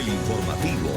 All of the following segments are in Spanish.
El Informativo.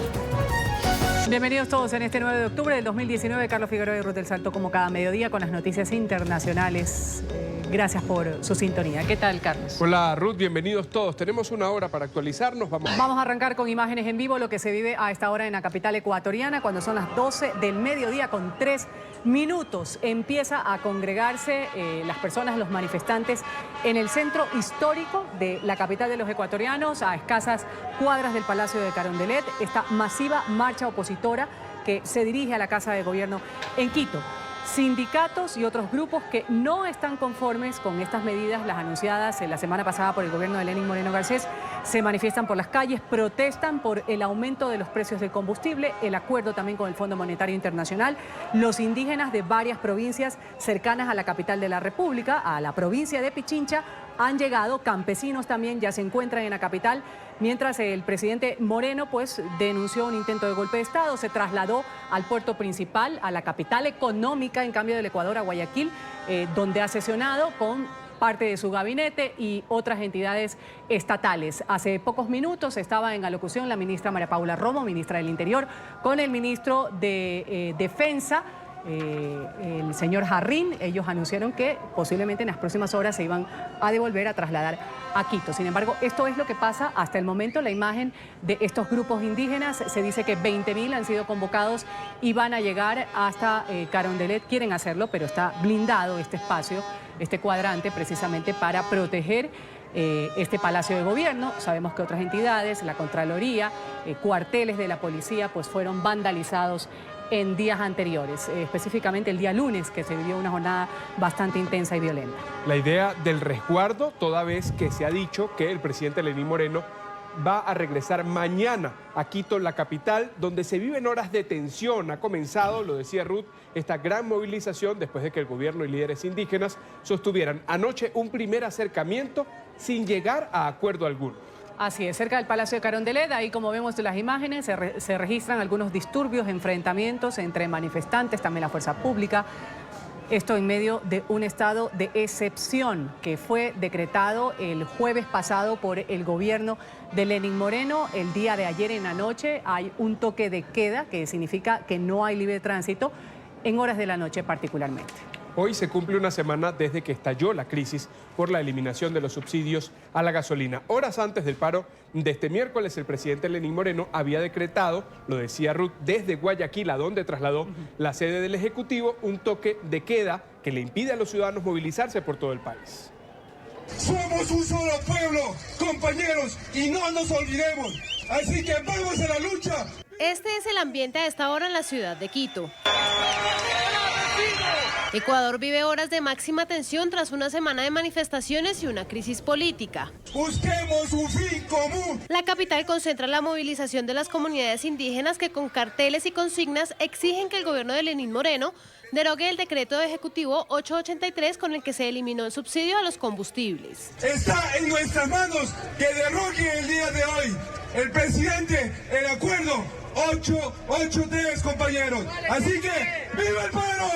Bienvenidos todos en este 9 de octubre del 2019. Carlos Figueroa y Ruth del Salto, como cada mediodía, con las noticias internacionales. Gracias por su sintonía. ¿Qué tal, Carlos? Hola, Ruth. Bienvenidos todos. Tenemos una hora para actualizarnos. Vamos a arrancar con imágenes en vivo, lo que se vive a esta hora en la capital ecuatoriana, cuando son las 12 del mediodía con 3 minutos. Empieza a congregarse las personas, los manifestantes, en el centro histórico de la capital de los ecuatorianos, a escasas cuadras del Palacio de Carondelet, esta masiva marcha opositora que se dirige a la Casa de Gobierno en Quito. Sindicatos y otros grupos que no están conformes con estas medidas, las anunciadas la semana pasada por el gobierno de Lenín Moreno Garcés, se manifiestan por las calles, protestan por el aumento de los precios del combustible, el acuerdo también con el Fondo Monetario Internacional. Los indígenas de varias provincias cercanas a la capital de la República, a la provincia de Pichincha, han llegado, campesinos también ya se encuentran en la capital, mientras el presidente Moreno pues denunció un intento de golpe de Estado, se trasladó al puerto principal, a la capital económica, en cambio del Ecuador, a Guayaquil, donde ha sesionado con parte de su gabinete y otras entidades estatales. Hace pocos minutos estaba en alocución la ministra María Paula Romo, ministra del Interior, con el ministro de Defensa, el señor Jarrín. Ellos anunciaron que posiblemente en las próximas horas se iban a devolver a trasladar a Quito. Sin embargo, esto es lo que pasa hasta el momento. La imagen de estos grupos indígenas, se dice que 20.000 han sido convocados y van a llegar hasta Carondelet. Quieren hacerlo, pero está blindado este espacio, este cuadrante, precisamente para proteger este Palacio de Gobierno. Sabemos que otras entidades, la Contraloría, cuarteles de la policía, pues fueron vandalizados en días anteriores, específicamente el día lunes, que se vivió una jornada bastante intensa y violenta. La idea del resguardo, toda vez que se ha dicho que el presidente Lenín Moreno va a regresar mañana a Quito, la capital, donde se viven horas de tensión. Ha comenzado, lo decía Ruth, esta gran movilización después de que el gobierno y líderes indígenas sostuvieran anoche un primer acercamiento sin llegar a acuerdo alguno. Así es, cerca del Palacio de Carondelet, ahí como vemos de las imágenes, se registran algunos disturbios, enfrentamientos entre manifestantes, también la fuerza pública. Esto en medio de un estado de excepción que fue decretado el jueves pasado por el gobierno de Lenín Moreno. El día de ayer en la noche hay un toque de queda, que significa que no hay libre tránsito en horas de la noche particularmente. Hoy se cumple una semana desde que estalló la crisis por la eliminación de los subsidios a la gasolina. Horas antes del paro de este miércoles, el presidente Lenín Moreno había decretado, lo decía Ruth, desde Guayaquil, a donde trasladó la sede del Ejecutivo, un toque de queda que le impide a los ciudadanos movilizarse por todo el país. Somos un solo pueblo, compañeros, y no nos olvidemos. Así que vamos a la lucha. Este es el ambiente a esta hora en la ciudad de Quito. Ecuador vive horas de máxima tensión tras una semana de manifestaciones y una crisis política. Busquemos un fin común. La capital concentra la movilización de las comunidades indígenas que con carteles y consignas exigen que el gobierno de Lenín Moreno derogue el decreto ejecutivo 883 con el que se eliminó el subsidio a los combustibles. Está en nuestras manos que derrogue el día de hoy el presidente el acuerdo 883, compañeros. Así que ¡viva el paro!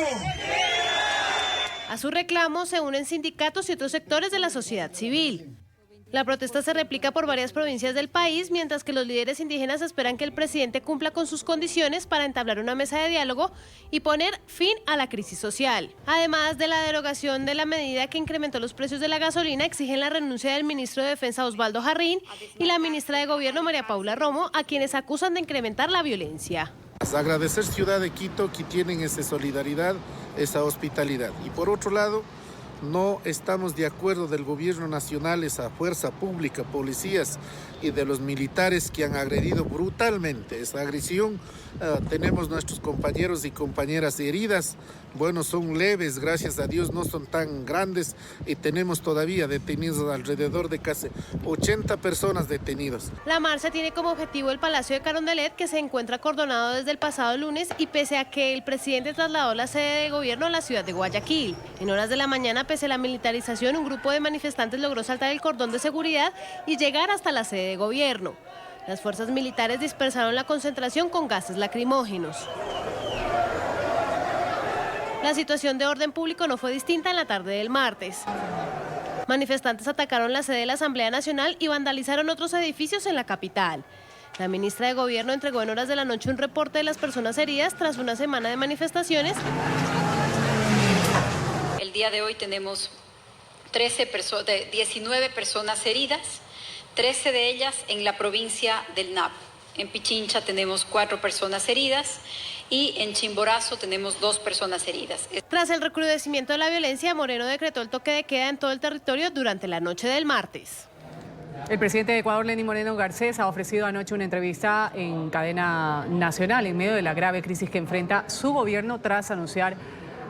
A su reclamo se unen sindicatos y otros sectores de la sociedad civil. La protesta se replica por varias provincias del país, mientras que los líderes indígenas esperan que el presidente cumpla con sus condiciones para entablar una mesa de diálogo y poner fin a la crisis social. Además de la derogación de la medida que incrementó los precios de la gasolina, exigen la renuncia del ministro de Defensa Osvaldo Jarrín y la ministra de Gobierno María Paula Romo, a quienes acusan de incrementar la violencia. Agradecer Ciudad de Quito que tienen esa solidaridad, esa hospitalidad. Y por otro lado, no estamos de acuerdo del gobierno nacional, esa fuerza pública, policías y de los militares que han agredido brutalmente. Esa agresión, tenemos nuestros compañeros y compañeras heridas. Bueno, son leves, gracias a Dios, no son tan grandes y tenemos todavía detenidos alrededor de casi 80 personas detenidas. La marcha tiene como objetivo el Palacio de Carondelet, que se encuentra acordonado desde el pasado lunes y pese a que el presidente trasladó la sede de gobierno a la ciudad de Guayaquil. En horas de la mañana, pese a la militarización, un grupo de manifestantes logró saltar el cordón de seguridad y llegar hasta la sede de gobierno. Las fuerzas militares dispersaron la concentración con gases lacrimógenos. La situación de orden público no fue distinta en la tarde del martes. Manifestantes atacaron la sede de la Asamblea Nacional y vandalizaron otros edificios en la capital. La ministra de Gobierno entregó en horas de la noche un reporte de las personas heridas tras una semana de manifestaciones. El día de hoy tenemos 19 personas heridas, 13 de ellas en la provincia del Nab. En Pichincha tenemos 4 personas heridas y en Chimborazo tenemos 2 personas heridas. Tras el recrudecimiento de la violencia, Moreno decretó el toque de queda en todo el territorio durante la noche del martes. El presidente de Ecuador, Lenín Moreno Garcés, ha ofrecido anoche una entrevista en cadena nacional en medio de la grave crisis que enfrenta su gobierno tras anunciar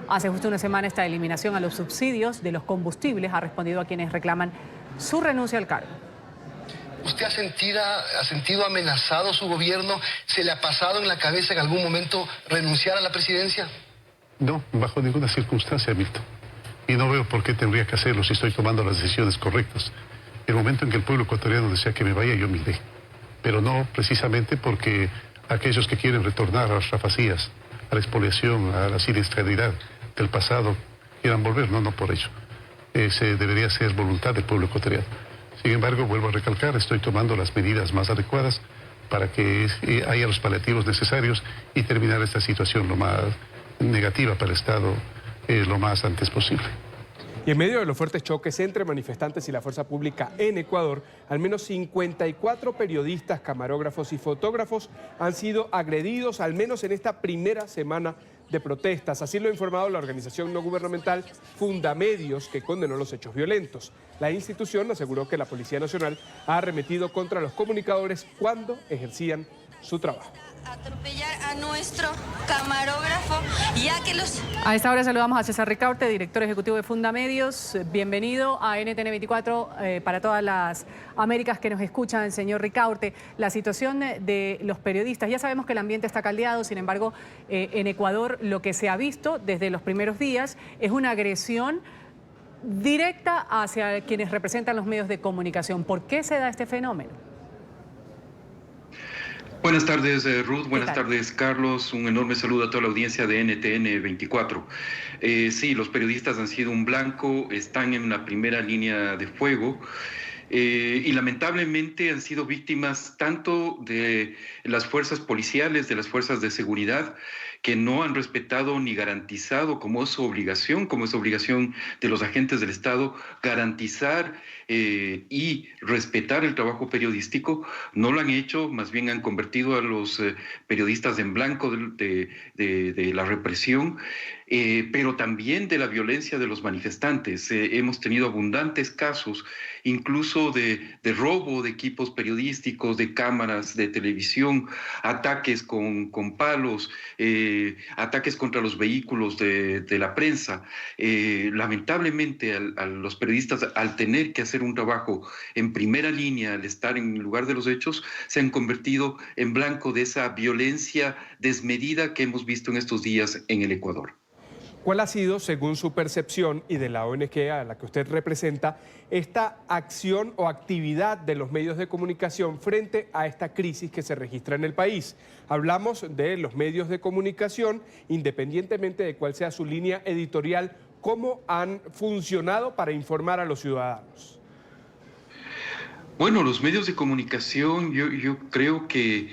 hace justo una semana esta eliminación a los subsidios de los combustibles. Ha respondido a quienes reclaman su renuncia al cargo. ¿Usted ha sentido amenazado su gobierno? ¿Se le ha pasado en la cabeza en algún momento renunciar a la presidencia? No, bajo ninguna circunstancia, Milton. Y no veo por qué tendría que hacerlo si estoy tomando las decisiones correctas. El momento en que el pueblo ecuatoriano desea que me vaya, yo me iré. Pero no precisamente porque aquellos que quieren retornar a las rafacías, a la expoliación, a la siniestralidad del pasado, quieran volver. No por ello. Ese debería ser voluntad del pueblo ecuatoriano. Sin embargo, vuelvo a recalcar, estoy tomando las medidas más adecuadas para que haya los paliativos necesarios y terminar esta situación lo más negativa para el Estado lo más antes posible. Y en medio de los fuertes choques entre manifestantes y la fuerza pública en Ecuador, al menos 54 periodistas, camarógrafos y fotógrafos han sido agredidos, al menos en esta primera semana de protestas. Así lo ha informado la organización no gubernamental Fundamedios, que condenó los hechos violentos. La institución aseguró que la Policía Nacional ha arremetido contra los comunicadores cuando ejercían su trabajo. Atropellar a nuestro camarógrafo, ya que los... A esta hora saludamos a César Ricaurte, director ejecutivo de Fundamedios. Bienvenido a NTN 24 para todas las Américas que nos escuchan, señor Ricaurte. La situación de los periodistas, ya sabemos que el ambiente está caldeado, sin embargo, en Ecuador lo que se ha visto desde los primeros días es una agresión directa hacia quienes representan los medios de comunicación. ¿Por qué se da este fenómeno? Buenas tardes, Ruth. Buenas tardes, Carlos. Un enorme saludo a toda la audiencia de NTN 24. Sí, los periodistas han sido un blanco, están en la primera línea de fuego y lamentablemente han sido víctimas tanto de las fuerzas policiales, de las fuerzas de seguridad, que no han respetado ni garantizado, como es su obligación, de los agentes del Estado, garantizar y respetar el trabajo periodístico. No lo han hecho, más bien han convertido a los periodistas en blanco de la represión, pero también de la violencia de los manifestantes. Hemos tenido abundantes casos, incluso de robo de equipos periodísticos, de cámaras de televisión, ataques con palos, ataques contra los vehículos de la prensa. Lamentablemente a los periodistas, al tener que hacer un trabajo en primera línea, al estar en lugar de los hechos, se han convertido en blanco de esa violencia desmedida que hemos visto en estos días en el Ecuador. ¿Cuál ha sido, según su percepción y de la ONG a la que usted representa, esta acción o actividad de los medios de comunicación frente a esta crisis que se registra en el país? Hablamos de los medios de comunicación, independientemente de cuál sea su línea editorial, ¿cómo han funcionado para informar a los ciudadanos? Bueno, los medios de comunicación yo creo que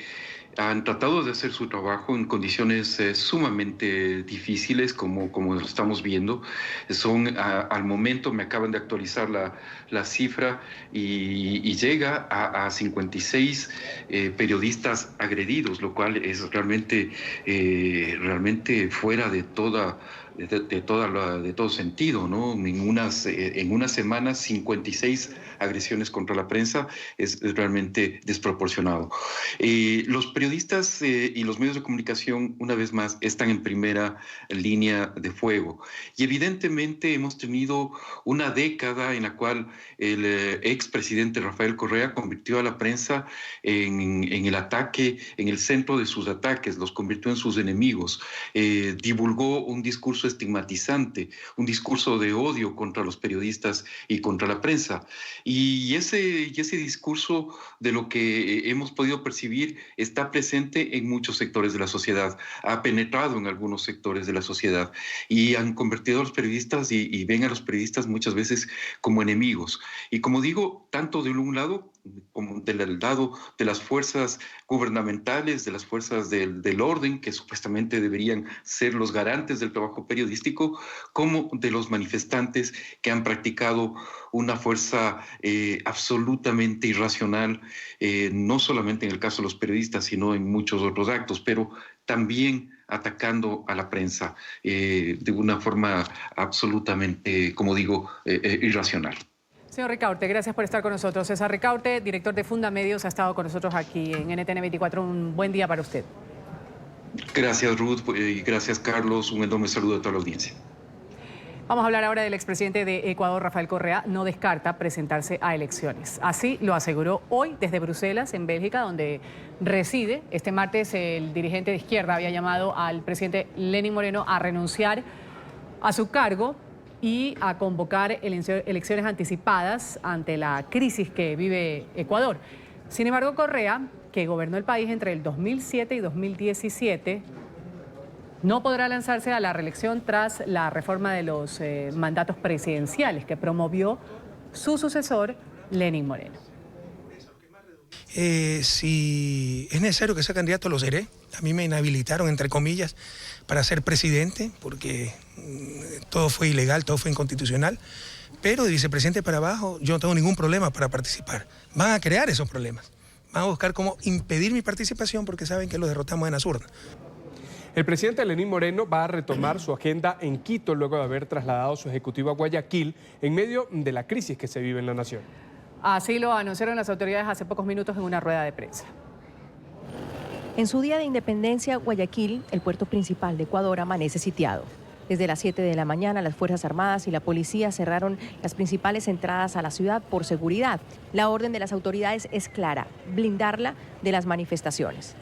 han tratado de hacer su trabajo en condiciones sumamente difíciles, como lo estamos viendo. Al momento me acaban de actualizar la cifra y llega a 56 periodistas agredidos, lo cual es realmente fuera de todo sentido, ¿no? En unas semanas 56 agresiones contra la prensa es realmente desproporcionado. Los periodistas y los medios de comunicación, una vez más, están en primera línea de fuego. Y evidentemente hemos tenido una década en la cual el expresidente Rafael Correa convirtió a la prensa en el ataque, en el centro de sus ataques, los convirtió en sus enemigos, divulgó un discurso estigmatizante, un discurso de odio contra los periodistas y contra la prensa. Y ese discurso, de lo que hemos podido percibir, está presente en muchos sectores de la sociedad, ha penetrado en algunos sectores de la sociedad y han convertido a los periodistas y ven a los periodistas muchas veces como enemigos. Y como digo, tanto de un lado como del lado de las fuerzas gubernamentales, de las fuerzas del orden, que supuestamente deberían ser los garantes del trabajo periodístico, como de los manifestantes que han practicado una fuerza absolutamente irracional, no solamente en el caso de los periodistas, sino en muchos otros actos, pero también atacando a la prensa de una forma absolutamente, como digo, irracional. Señor Ricaurte, gracias por estar con nosotros. César Ricaurte, director de Fundamedios, ha estado con nosotros aquí en NTN 24. Un buen día para usted. Gracias, Ruth, y gracias, Carlos. Un enorme saludo a toda la audiencia. Vamos a hablar ahora del expresidente de Ecuador, Rafael Correa. No descarta presentarse a elecciones. Así lo aseguró hoy desde Bruselas, en Bélgica, donde reside. Este martes el dirigente de izquierda había llamado al presidente Lenín Moreno a renunciar a su cargo y a convocar elecciones anticipadas ante la crisis que vive Ecuador. Sin embargo, Correa, que gobernó el país entre el 2007 y 2017, no podrá lanzarse a la reelección tras la reforma de los mandatos presidenciales que promovió su sucesor, Lenín Moreno. Si es necesario que sea candidato, lo seré. A mí me inhabilitaron, entre comillas, para ser presidente, porque todo fue ilegal, todo fue inconstitucional. Pero de vicepresidente para abajo, yo no tengo ningún problema para participar. Van a crear esos problemas. Van a buscar cómo impedir mi participación porque saben que lo derrotamos en las urnas. El presidente Lenín Moreno va a retomar su agenda en Quito luego de haber trasladado su ejecutivo a Guayaquil en medio de la crisis que se vive en la nación. Así lo anunciaron las autoridades hace pocos minutos en una rueda de prensa. En su día de independencia, Guayaquil, el puerto principal de Ecuador, amanece sitiado. Desde las 7 de la mañana, las Fuerzas Armadas y la policía cerraron las principales entradas a la ciudad por seguridad. La orden de las autoridades es clara: blindarla de las manifestaciones.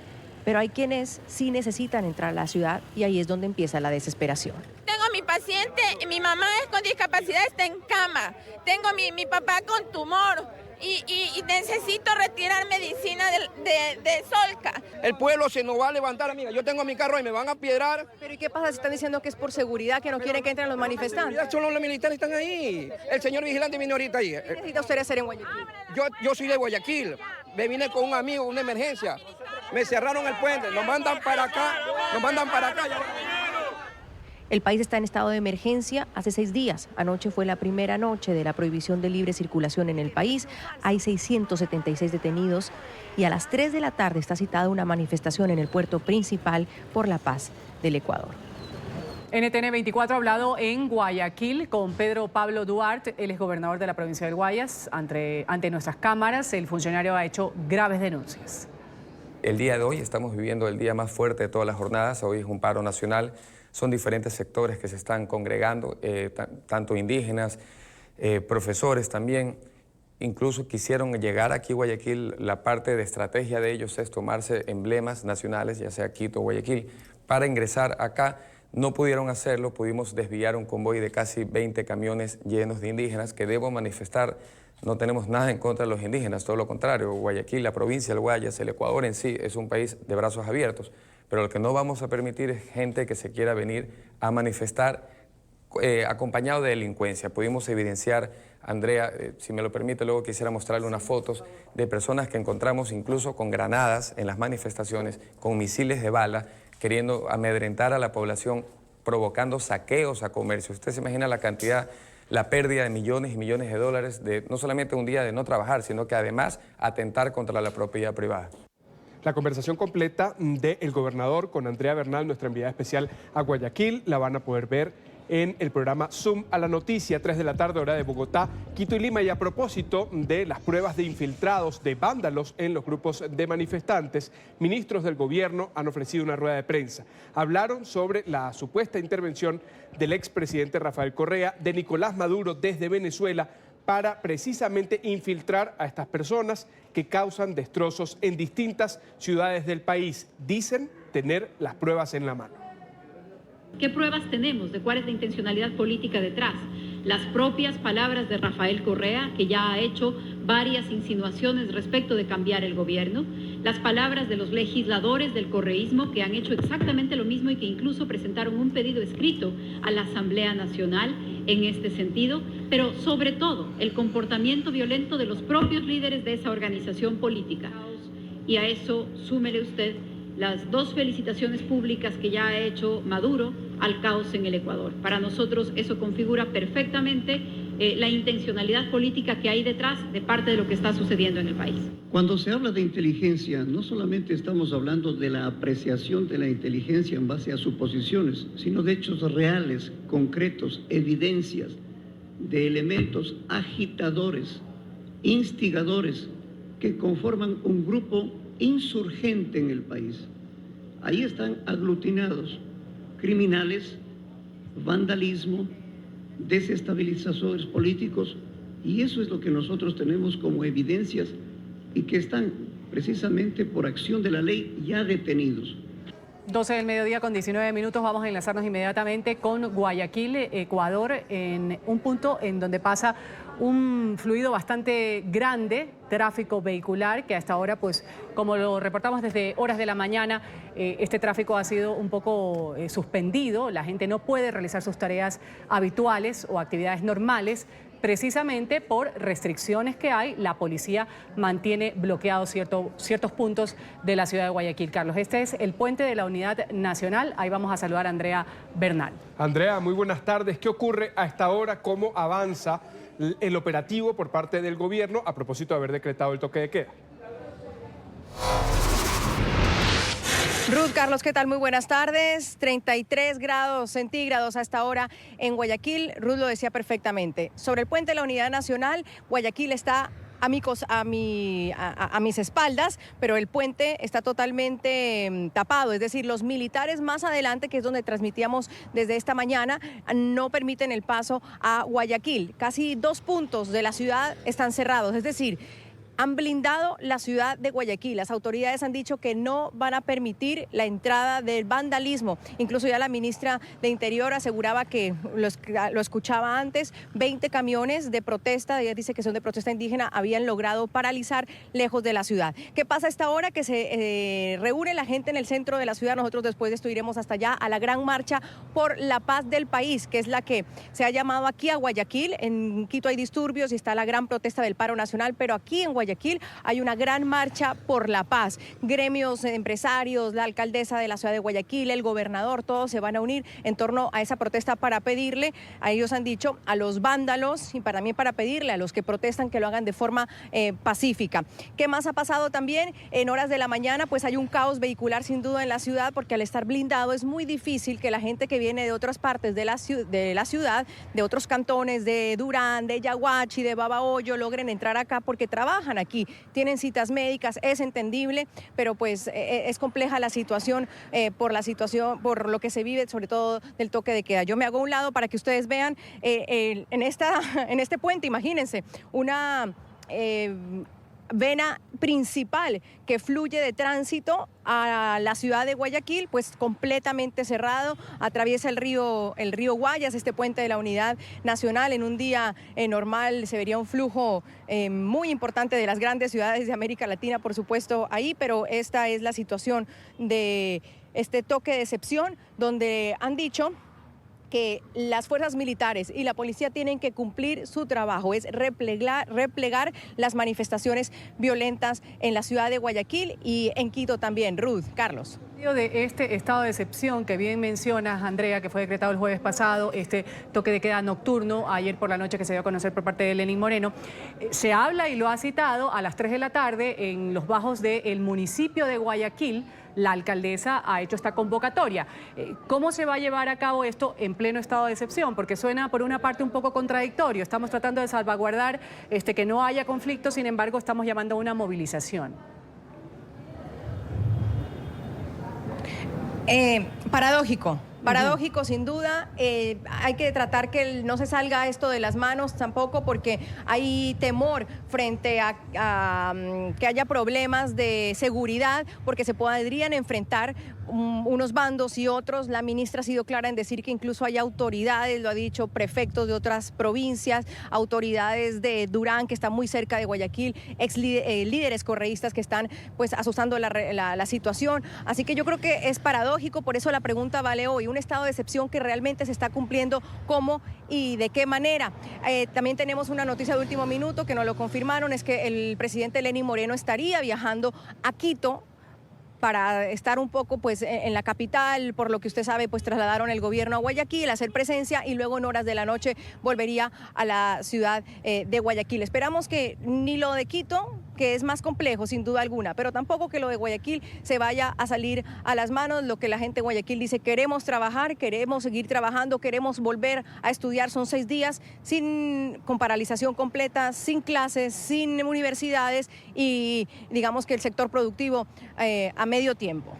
Pero hay quienes sí necesitan entrar a la ciudad y ahí es donde empieza la desesperación. Tengo a mi paciente, mi mamá es con discapacidad, está en cama. Tengo mi papá con tumor y necesito retirar medicina de Solca. El pueblo se nos va a levantar, amiga. Yo tengo mi carro y me van a piedrar. ¿Pero y qué pasa si están diciendo que es por seguridad, que no quieren que entren los manifestantes? Solo los militares están ahí. El señor vigilante vino ahorita ahí. ¿Qué necesita usted hacer en Guayaquil? Yo soy de Guayaquil. Me vine con un amigo, una emergencia. Me cerraron el puente, nos mandan para acá, El país está en estado de emergencia hace 6 días. Anoche fue la primera noche de la prohibición de libre circulación en el país. Hay 676 detenidos y a las 3 de la tarde está citada una manifestación en el puerto principal por la paz del Ecuador. NTN 24 ha hablado en Guayaquil con Pedro Pablo Duarte, él es gobernador de la provincia del Guayas. Ante nuestras cámaras, el funcionario ha hecho graves denuncias. El día de hoy estamos viviendo el día más fuerte de todas las jornadas. Hoy es un paro nacional. Son diferentes sectores que se están congregando, tanto indígenas, profesores también. Incluso quisieron llegar aquí a Guayaquil. La parte de estrategia de ellos es tomarse emblemas nacionales, ya sea Quito o Guayaquil, para ingresar acá. No pudieron hacerlo, pudimos desviar un convoy de casi 20 camiones llenos de indígenas que debo manifestar. No tenemos nada en contra de los indígenas, todo lo contrario. Guayaquil, la provincia del Guayas, el Ecuador en sí, es un país de brazos abiertos. Pero lo que no vamos a permitir es gente que se quiera venir a manifestar acompañado de delincuencia. Pudimos evidenciar, Andrea, si me lo permite, luego quisiera mostrarle unas fotos de personas que encontramos incluso con granadas en las manifestaciones, con misiles de bala, queriendo amedrentar a la población, provocando saqueos a comercio. Usted se imagina la cantidad, la pérdida de millones y millones de dólares de no solamente un día de no trabajar, sino que además atentar contra la propiedad privada. La conversación completa del gobernador con Andrea Bernal, nuestra enviada especial a Guayaquil, la van a poder ver en el programa Zoom a la Noticia, 3 de la tarde, hora de Bogotá, Quito y Lima. Y a propósito de las pruebas de infiltrados, de vándalos en los grupos de manifestantes, ministros del gobierno han ofrecido una rueda de prensa. Hablaron sobre la supuesta intervención del expresidente Rafael Correa, de Nicolás Maduro desde Venezuela, para precisamente infiltrar a estas personas que causan destrozos en distintas ciudades del país. Dicen tener las pruebas en la mano. ¿Qué pruebas tenemos de cuál es la intencionalidad política detrás? Las propias palabras de Rafael Correa, que ya ha hecho varias insinuaciones respecto de cambiar el gobierno, las palabras de los legisladores del correísmo que han hecho exactamente lo mismo y que incluso presentaron un pedido escrito a la Asamblea Nacional en este sentido, pero sobre todo el comportamiento violento de los propios líderes de esa organización política. Y a eso súmele usted las 2 felicitaciones públicas que ya ha hecho Maduro al caos en el Ecuador. Para nosotros eso configura perfectamente la intencionalidad política que hay detrás de parte de lo que está sucediendo en el país. Cuando se habla de inteligencia, no solamente estamos hablando de la apreciación de la inteligencia en base a suposiciones, sino de hechos reales, concretos, evidencias, de elementos agitadores, instigadores, que conforman un grupo insurgente en el país. Ahí están aglutinados criminales, vandalismo, desestabilizadores políticos, y eso es lo que nosotros tenemos como evidencias y que están precisamente por acción de la ley ya detenidos. 12 del mediodía con 19 minutos, vamos a enlazarnos inmediatamente con Guayaquil, Ecuador, en un punto en donde pasa un fluido bastante grande, tráfico vehicular, que hasta ahora, pues, como lo reportamos desde horas de la mañana, este tráfico ha sido un poco suspendido, la gente no puede realizar sus tareas habituales o actividades normales, precisamente por restricciones que hay. La policía mantiene bloqueados ciertos puntos de la ciudad de Guayaquil. Carlos, este es el puente de la Unidad Nacional. Ahí vamos a saludar a Andrea Bernal. Andrea, muy buenas tardes. ¿Qué ocurre a esta hora? ¿Cómo avanza el operativo por parte del gobierno a propósito de haber decretado el toque de queda? Ruth, Carlos, ¿qué tal? Muy buenas tardes. 33 grados centígrados a esta hora en Guayaquil. Ruth lo decía perfectamente. Sobre el puente de la Unidad Nacional, Guayaquil está a mis espaldas, pero el puente está totalmente tapado, es decir, los militares más adelante, que es donde transmitíamos desde esta mañana, no permiten el paso a Guayaquil. Casi 2 puntos de la ciudad están cerrados, es decir, han blindado la ciudad de Guayaquil. Las autoridades han dicho que no van a permitir la entrada del vandalismo. Incluso ya la ministra de Interior aseguraba que, lo escuchaba antes, 20 camiones de protesta, ella dice que son de protesta indígena, habían logrado paralizar lejos de la ciudad. ¿Qué pasa a esta hora? Que se reúne la gente en el centro de la ciudad. Nosotros después de esto iremos hasta allá a la gran marcha por la paz del país, que es la que se ha llamado aquí a Guayaquil. En Quito hay disturbios y está la gran protesta del paro nacional, pero aquí en Guayaquil hay una gran marcha por la paz. Gremios empresarios, la alcaldesa de la ciudad de Guayaquil, el gobernador, todos se van a unir en torno a esa protesta para pedirle, a ellos han dicho, a los vándalos y también para pedirle a los que protestan que lo hagan de forma pacífica. ¿Qué más ha pasado también? En horas de la mañana pues hay un caos vehicular sin duda en la ciudad, porque al estar blindado es muy difícil que la gente que viene de otras partes de la ciudad, de otros cantones, de Durán, de Yaguachi, de Babahoyo, logren entrar acá porque trabajan aquí, tienen citas médicas, es entendible, pero pues es compleja la situación por lo que se vive, sobre todo del toque de queda. Yo me hago a un lado para que ustedes vean en este puente, imagínense, una vena principal que fluye de tránsito a la ciudad de Guayaquil, pues completamente cerrado, atraviesa el río Guayas, este puente de la Unidad Nacional. En un día normal se vería un flujo muy importante de las grandes ciudades de América Latina, por supuesto, ahí, pero esta es la situación de este toque de excepción, donde han dicho que las fuerzas militares y la policía tienen que cumplir su trabajo, es replegar las manifestaciones violentas en la ciudad de Guayaquil y en Quito también. Ruth, Carlos. De este estado de excepción que bien mencionas, Andrea, que fue decretado el jueves pasado, este toque de queda nocturno, ayer por la noche que se dio a conocer por parte de Lenín Moreno, se habla y lo ha citado a las 3 de la tarde en los bajos del municipio de Guayaquil. La alcaldesa ha hecho esta convocatoria. ¿Cómo se va a llevar a cabo esto en pleno estado de excepción? Porque suena por una parte un poco contradictorio. Estamos tratando de salvaguardar que no haya conflicto, sin embargo estamos llamando a una movilización. Paradójico. Paradójico, sin duda. Hay que tratar que no se salga esto de las manos tampoco, porque hay temor frente a que haya problemas de seguridad, porque se podrían enfrentar unos bandos y otros. La ministra ha sido clara en decir que incluso hay autoridades, lo ha dicho, prefectos de otras provincias, autoridades de Durán, que está muy cerca de Guayaquil, líderes correístas que están pues asustando la situación. Así que yo creo que es paradójico, por eso la pregunta vale hoy, un estado de excepción que realmente se está cumpliendo, ¿cómo y de qué manera? También tenemos una noticia de último minuto que nos lo confirmaron, es que el presidente Lenín Moreno estaría viajando a Quito para estar un poco pues en la capital, por lo que usted sabe, pues trasladaron el gobierno a Guayaquil a hacer presencia y luego en horas de la noche volvería a la ciudad de Guayaquil. Esperamos que ni lo de Quito, que es más complejo sin duda alguna, pero tampoco que lo de Guayaquil se vaya a salir a las manos. Lo que la gente de Guayaquil dice, queremos trabajar, queremos seguir trabajando, queremos volver a estudiar. Son 6 días con paralización completa, sin clases, sin universidades y digamos que el sector productivo a medio tiempo.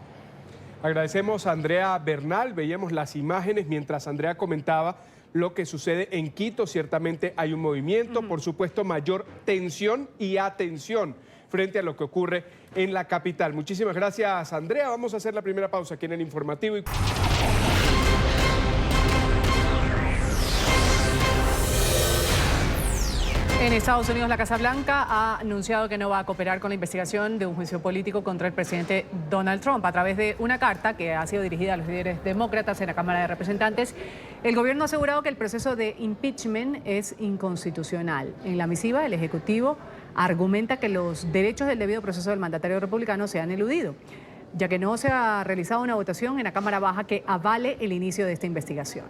Agradecemos a Andrea Bernal, veíamos las imágenes mientras Andrea comentaba lo que sucede en Quito. Ciertamente hay un movimiento, por supuesto mayor tensión y atención frente a lo que ocurre en la capital. Muchísimas gracias, Andrea. Vamos a hacer la primera pausa aquí en el informativo. En Estados Unidos, la Casa Blanca ha anunciado que no va a cooperar con la investigación de un juicio político contra el presidente Donald Trump. A través de una carta que ha sido dirigida a los líderes demócratas en la Cámara de Representantes, el gobierno ha asegurado que el proceso de impeachment es inconstitucional. En la misiva, el Ejecutivo argumenta que los derechos del debido proceso del mandatario republicano se han eludido, ya que no se ha realizado una votación en la Cámara Baja que avale el inicio de esta investigación.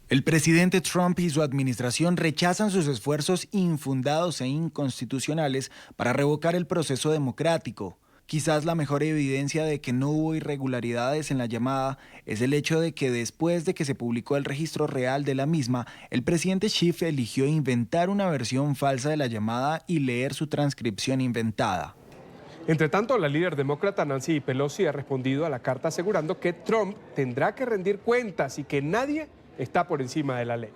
El presidente Trump y su administración rechazan sus esfuerzos infundados e inconstitucionales para revocar el proceso democrático. Quizás la mejor evidencia de que no hubo irregularidades en la llamada es el hecho de que después de que se publicó el registro real de la misma, el presidente Schiff eligió inventar una versión falsa de la llamada y leer su transcripción inventada. Entre tanto, la líder demócrata Nancy Pelosi ha respondido a la carta asegurando que Trump tendrá que rendir cuentas y que nadie está por encima de la ley.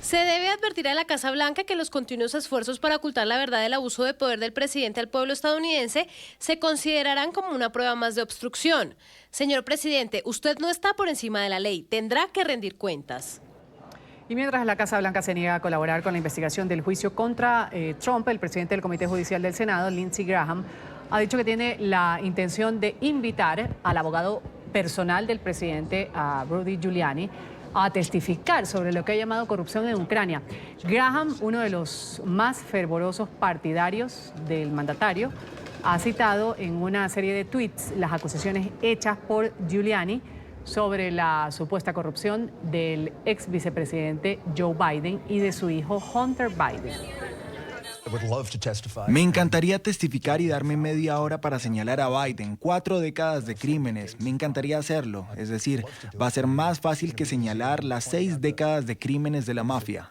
Se debe advertir a la Casa Blanca que los continuos esfuerzos para ocultar la verdad del abuso de poder del presidente al pueblo estadounidense se considerarán como una prueba más de obstrucción. Señor presidente, usted no está por encima de la ley, tendrá que rendir cuentas. Y mientras la Casa Blanca se niega a colaborar con la investigación del juicio contra Trump, el presidente del Comité Judicial del Senado, Lindsey Graham, ha dicho que tiene la intención de invitar al abogado personal del presidente, a Rudy Giuliani, a testificar sobre lo que ha llamado corrupción en Ucrania. Graham, uno de los más fervorosos partidarios del mandatario, ha citado en una serie de tweets las acusaciones hechas por Giuliani sobre la supuesta corrupción del ex vicepresidente Joe Biden y de su hijo Hunter Biden. Me encantaría testificar y darme media hora para señalar a Biden, 4 décadas de crímenes. Me encantaría hacerlo. Es decir, va a ser más fácil que señalar las 6 décadas de crímenes de la mafia.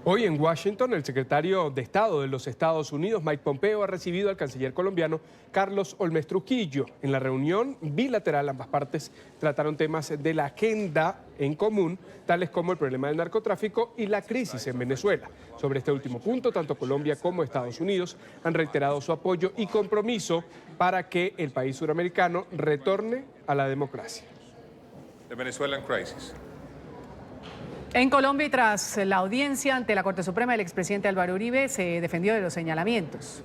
Hoy en Washington, el secretario de Estado de los Estados Unidos, Mike Pompeo, ha recibido al canciller colombiano Carlos Olmes Trujillo. En la reunión bilateral, ambas partes trataron temas de la agenda en común, tales como el problema del narcotráfico y la crisis en Venezuela. Sobre este último punto, tanto Colombia como Estados Unidos han reiterado su apoyo y compromiso para que el país suramericano retorne a la democracia. The Venezuelan crisis. En Colombia, y tras la audiencia ante la Corte Suprema, el expresidente Álvaro Uribe se defendió de los señalamientos.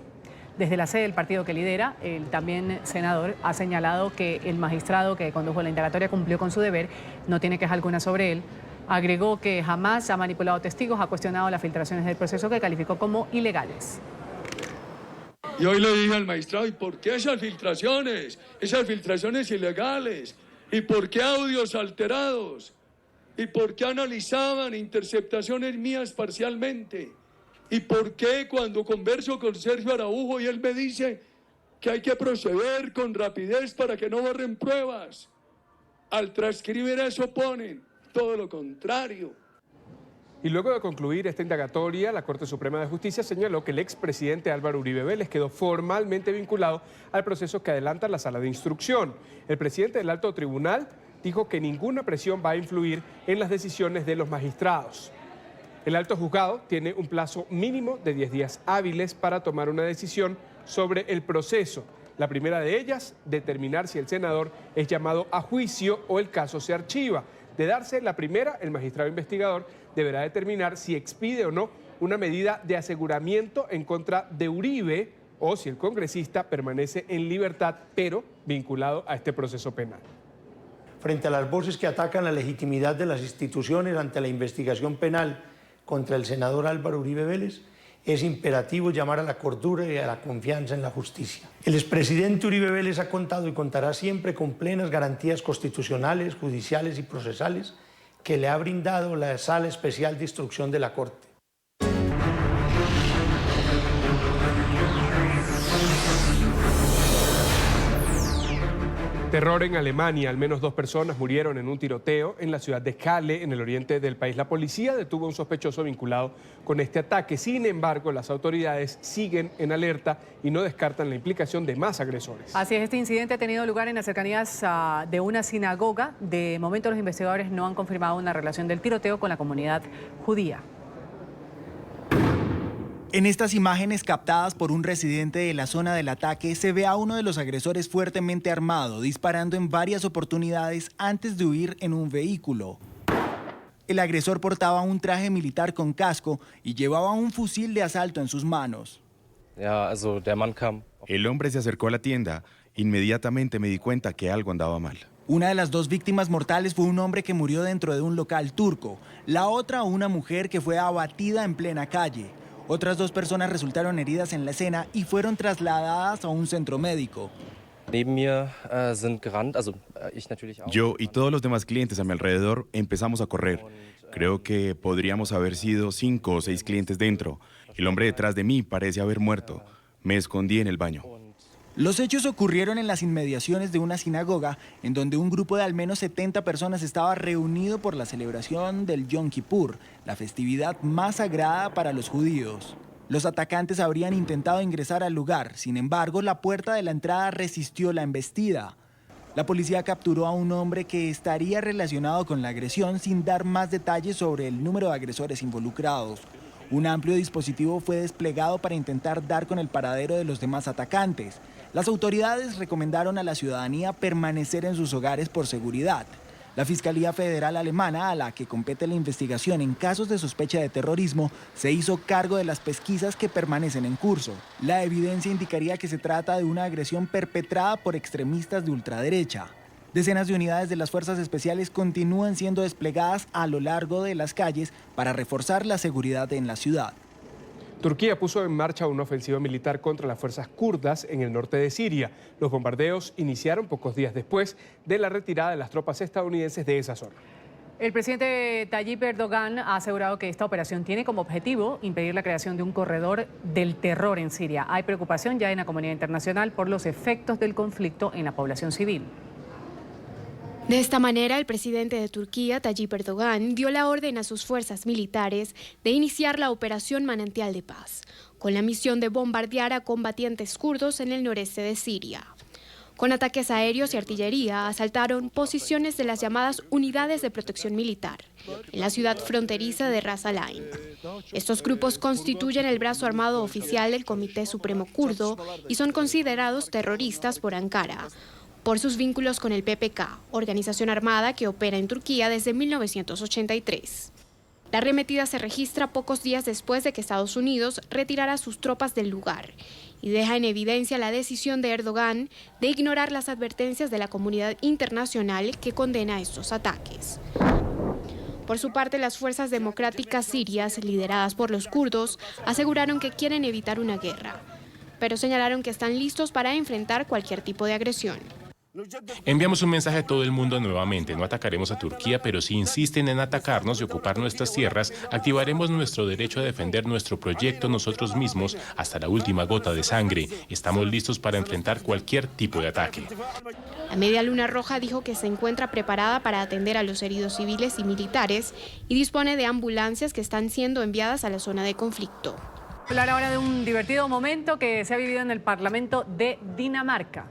Desde la sede del partido que lidera, el también senador ha señalado que el magistrado que condujo la indagatoria cumplió con su deber, no tiene queja alguna sobre él. Agregó que jamás ha manipulado testigos, ha cuestionado las filtraciones del proceso que calificó como ilegales. Y hoy le dije al magistrado, ¿y por qué esas filtraciones? Esas filtraciones ilegales. ¿Y por qué audios alterados? ¿Y por qué analizaban interceptaciones mías parcialmente? ¿Y por qué cuando converso con Sergio Araujo y él me dice que hay que proceder con rapidez para que no borren pruebas? Al transcribir eso ponen todo lo contrario. Y luego de concluir esta indagatoria, la Corte Suprema de Justicia señaló que el expresidente Álvaro Uribe Vélez quedó formalmente vinculado al proceso que adelanta la sala de instrucción. El presidente del Alto Tribunal dijo que ninguna presión va a influir en las decisiones de los magistrados. El alto juzgado tiene un plazo mínimo de 10 días hábiles para tomar una decisión sobre el proceso. La primera de ellas, determinar si el senador es llamado a juicio o el caso se archiva. De darse la primera, el magistrado investigador deberá determinar si expide o no una medida de aseguramiento en contra de Uribe o si el congresista permanece en libertad, pero vinculado a este proceso penal. Frente a las voces que atacan la legitimidad de las instituciones ante la investigación penal contra el senador Álvaro Uribe Vélez, es imperativo llamar a la cordura y a la confianza en la justicia. El expresidente Uribe Vélez ha contado y contará siempre con plenas garantías constitucionales, judiciales y procesales que le ha brindado la Sala Especial de Instrucción de la Corte. Terror en Alemania. Al menos 2 personas murieron en un tiroteo en la ciudad de Halle, en el oriente del país. La policía detuvo a un sospechoso vinculado con este ataque. Sin embargo, las autoridades siguen en alerta y no descartan la implicación de más agresores. Así es, este incidente ha tenido lugar en las cercanías de una sinagoga. De momento, los investigadores no han confirmado una relación del tiroteo con la comunidad judía. En estas imágenes captadas por un residente de la zona del ataque se ve a uno de los agresores fuertemente armado, disparando en varias oportunidades antes de huir en un vehículo. El agresor portaba un traje militar con casco y llevaba un fusil de asalto en sus manos. El hombre se acercó a la tienda. Inmediatamente me di cuenta que algo andaba mal. Una de las 2 víctimas mortales fue un hombre que murió dentro de un local turco. La otra, una mujer que fue abatida en plena calle. Otras 2 personas resultaron heridas en la escena y fueron trasladadas a un centro médico. Yo y todos los demás clientes a mi alrededor empezamos a correr. Creo que podríamos haber sido 5 o 6 clientes dentro. El hombre detrás de mí parece haber muerto. Me escondí en el baño. Los hechos ocurrieron en las inmediaciones de una sinagoga, en donde un grupo de al menos 70 personas estaba reunido por la celebración del Yom Kippur, la festividad más sagrada para los judíos. Los atacantes habrían intentado ingresar al lugar, sin embargo, la puerta de la entrada resistió la embestida. La policía capturó a un hombre que estaría relacionado con la agresión sin dar más detalles sobre el número de agresores involucrados. Un amplio dispositivo fue desplegado para intentar dar con el paradero de los demás atacantes. Las autoridades recomendaron a la ciudadanía permanecer en sus hogares por seguridad. La Fiscalía Federal Alemana, a la que compete la investigación en casos de sospecha de terrorismo, se hizo cargo de las pesquisas que permanecen en curso. La evidencia indicaría que se trata de una agresión perpetrada por extremistas de ultraderecha. Decenas de unidades de las fuerzas especiales continúan siendo desplegadas a lo largo de las calles para reforzar la seguridad en la ciudad. Turquía puso en marcha una ofensiva militar contra las fuerzas kurdas en el norte de Siria. Los bombardeos iniciaron pocos días después de la retirada de las tropas estadounidenses de esa zona. El presidente Tayyip Erdogan ha asegurado que esta operación tiene como objetivo impedir la creación de un corredor del terror en Siria. Hay preocupación ya en la comunidad internacional por los efectos del conflicto en la población civil. De esta manera, el presidente de Turquía, Tayyip Erdogan, dio la orden a sus fuerzas militares de iniciar la Operación Manantial de Paz, con la misión de bombardear a combatientes kurdos en el noreste de Siria. Con ataques aéreos y artillería, asaltaron posiciones de las llamadas Unidades de Protección Militar, en la ciudad fronteriza de Ras Al Ain. Estos grupos constituyen el brazo armado oficial del Comité Supremo Kurdo y son considerados terroristas por Ankara, por sus vínculos con el PPK, organización armada que opera en Turquía desde 1983. La arremetida se registra pocos días después de que Estados Unidos retirara sus tropas del lugar y deja en evidencia la decisión de Erdogan de ignorar las advertencias de la comunidad internacional que condena estos ataques. Por su parte, las fuerzas democráticas sirias, lideradas por los kurdos, aseguraron que quieren evitar una guerra, pero señalaron que están listos para enfrentar cualquier tipo de agresión. Enviamos un mensaje a todo el mundo nuevamente. No atacaremos a Turquía, pero si insisten en atacarnos y ocupar nuestras tierras, activaremos nuestro derecho a defender nuestro proyecto nosotros mismos hasta la última gota de sangre. Estamos listos para enfrentar cualquier tipo de ataque. La Media Luna Roja dijo que se encuentra preparada para atender a los heridos civiles y militares y dispone de ambulancias que están siendo enviadas a la zona de conflicto. Hablar ahora de un divertido momento que se ha vivido en el Parlamento de Dinamarca.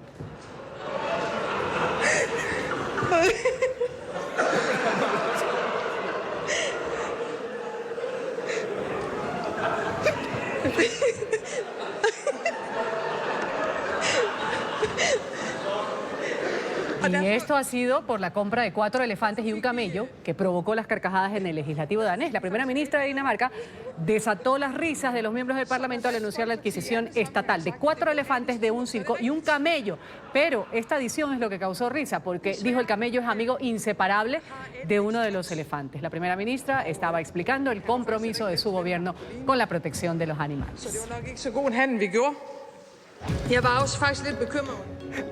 Y esto ha sido por la compra de 4 elefantes y un camello que provocó las carcajadas en el legislativo danés. La primera ministra de Dinamarca desató las risas de los miembros del Parlamento al anunciar la adquisición estatal de 4 elefantes de un circo y un camello. Pero esta adición es lo que causó risa porque dijo el camello es amigo inseparable de uno de los elefantes. La primera ministra estaba explicando el compromiso de su gobierno con la protección de los animales.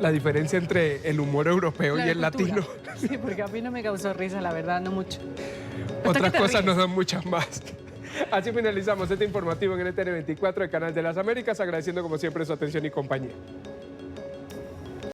La diferencia entre el humor europeo y el latino. Sí, porque a mí no me causó risa, la verdad, no mucho. Otras cosas nos dan muchas más. Así finalizamos este informativo en NTN 24, el canal de las Américas, agradeciendo como siempre su atención y compañía.